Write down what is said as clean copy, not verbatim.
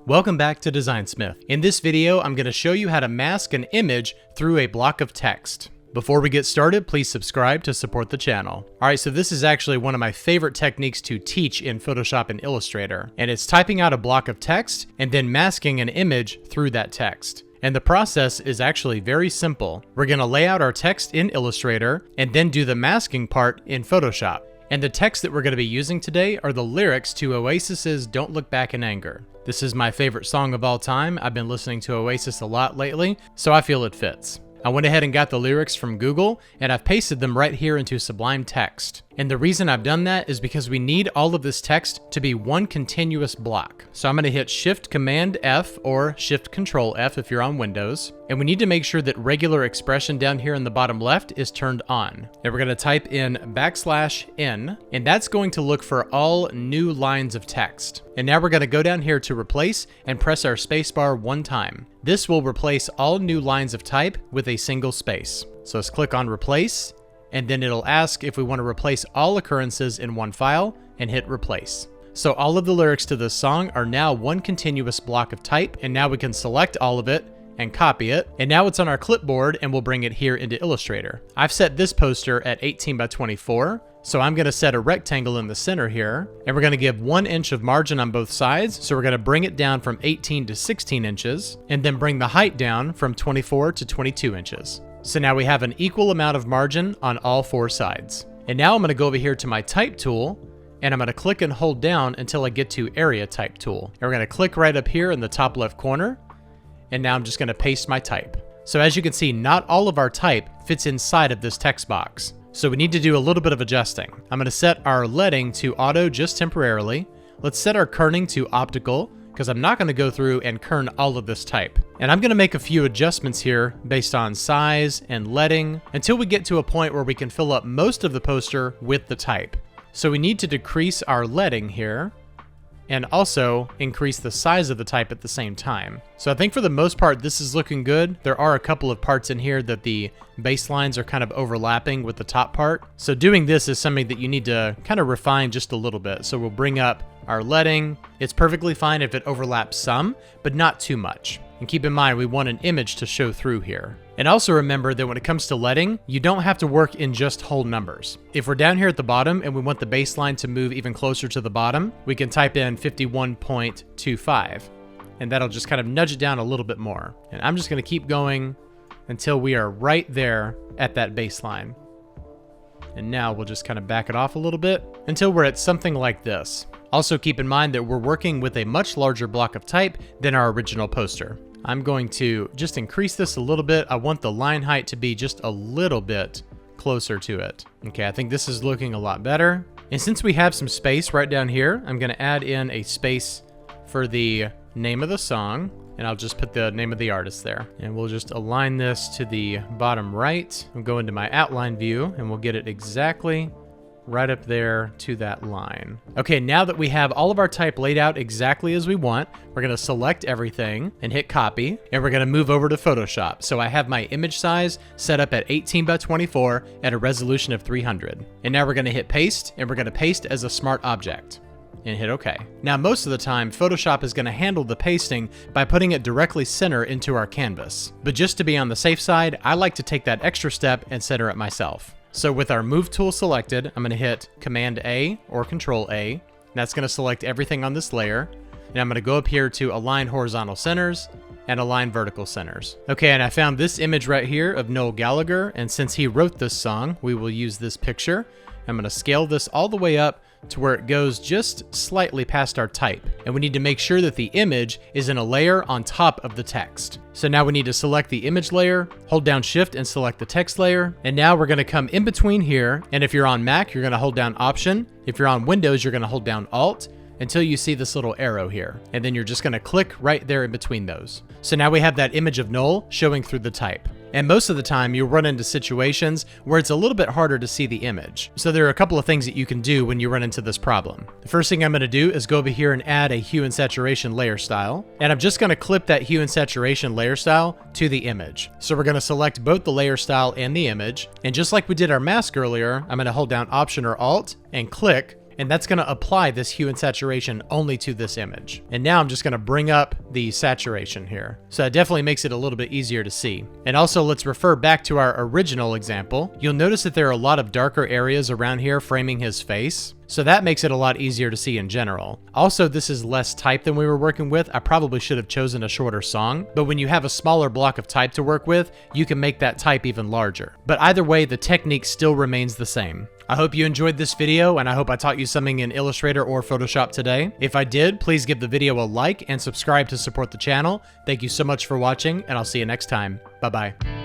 Welcome back to Designsmith. In this video, I'm going to show you how to mask an image through a block of text. Before we get started, please subscribe to support the channel. Alright, so this is actually one of my favorite techniques to teach in Photoshop and Illustrator, and it's typing out a block of text and then masking an image through that text. And the process is actually very simple. We're going to lay out our text in Illustrator and then do the masking part in Photoshop. And the text that we're going to be using today are the lyrics to Oasis's Don't Look Back in Anger. This is my favorite song of all time. I've been listening to Oasis a lot lately, so I feel it fits. I went ahead and got the lyrics from Google, and I've pasted them right here into Sublime Text. And the reason I've done that is because we need all of this text to be one continuous block. So I'm going to hit Shift-Command-F or Shift-Control-F if you're on Windows. And we need to make sure that regular expression down here in the bottom left is turned on. And we're going to type in \n, and that's going to look for all new lines of text. And now we're going to go down here to replace and press our spacebar one time. This will replace all new lines of type with a single space. So let's click on replace, and then it'll ask if we want to replace all occurrences in one file and hit replace. So all of the lyrics to this song are now one continuous block of type, and now we can select all of it and copy it, and now it's on our clipboard and we'll bring it here into Illustrator. I've set this poster at 18 by 24, so I'm going to set a rectangle in the center here, and we're going to give 1 inch of margin on both sides, so we're going to bring it down from 18 to 16 inches, and then bring the height down from 24 to 22 inches. So now we have an equal amount of margin on all 4 sides. And now I'm going to go over here to my type tool, and I'm going to click and hold down until I get to area type tool. And we're going to click right up here in the top left corner, and now I'm just going to paste my type. So as you can see, not all of our type fits inside of this text box. So we need to do a little bit of adjusting. I'm going to set our leading to auto just temporarily. Let's set our kerning to optical, because I'm not going to go through and kern all of this type. And I'm going to make a few adjustments here based on size and leading until we get to a point where we can fill up most of the poster with the type. So we need to decrease our leading here and also increase the size of the type at the same time. So I think for the most part, this is looking good. There are a couple of parts in here that the baselines are kind of overlapping with the top part. So doing this is something that you need to kind of refine just a little bit. So we'll bring up our leading. It's perfectly fine if it overlaps some, but not too much. And keep in mind, we want an image to show through here. And also remember that when it comes to leading, you don't have to work in just whole numbers. If we're down here at the bottom and we want the baseline to move even closer to the bottom, we can type in 51.25, and that'll just kind of nudge it down a little bit more. And I'm just going to keep going until we are right there at that baseline. And now we'll just kind of back it off a little bit until we're at something like this. Also keep in mind that we're working with a much larger block of type than our original poster. I'm going to just increase this a little bit. I want the line height to be just a little bit closer to it. Okay, I think this is looking a lot better. And since we have some space right down here, I'm going to add in a space for the name of the song, and I'll just put the name of the artist there. And we'll just align this to the bottom right. We'll go into my outline view, and we'll get it exactly right up there to that line. Okay, now that we have all of our type laid out exactly as we want, we're going to select everything and hit copy, and we're going to move over to Photoshop. So I have my image size set up at 18 by 24 at a resolution of 300. And now we're going to hit paste, and we're going to paste as a smart object and hit OK. Now most of the time, Photoshop is going to handle the pasting by putting it directly center into our canvas. But just to be on the safe side, I like to take that extra step and center it myself. So with our Move tool selected, I'm going to hit Command A or Control A. That's going to select everything on this layer. And I'm going to go up here to Align Horizontal Centers and Align Vertical Centers. Okay, and I found this image right here of Noel Gallagher. And since he wrote this song, we will use this picture. I'm going to scale this all the way up to where it goes just slightly past our type. And we need to make sure that the image is in a layer on top of the text. So now we need to select the image layer, hold down Shift and select the text layer. And now we're going to come in between here. And if you're on Mac, you're going to hold down Option. If you're on Windows, you're going to hold down Alt until you see this little arrow here. And then you're just going to click right there in between those. So now we have that image of Noel showing through the type. And most of the time you'll run into situations where it's a little bit harder to see the image. So there are a couple of things that you can do when you run into this problem. The first thing I'm going to do is go over here and add a hue and saturation layer style. And I'm just going to clip that hue and saturation layer style to the image. So we're going to select both the layer style and the image. And just like we did our mask earlier, I'm going to hold down Option or Alt and click. and that's going to apply this hue and saturation only to this image. And now I'm just going to bring up the saturation here. So it definitely makes it a little bit easier to see. And also let's refer back to our original example. You'll notice that there are a lot of darker areas around here framing his face. So that makes it a lot easier to see in general. Also, this is less type than we were working with. I probably should have chosen a shorter song, but when you have a smaller block of type to work with, you can make that type even larger. But either way, the technique still remains the same. I hope you enjoyed this video, and I hope I taught you something in Illustrator or Photoshop today. If I did, please give the video a like and subscribe to support the channel. Thank you so much for watching, and I'll see you next time. Bye-bye.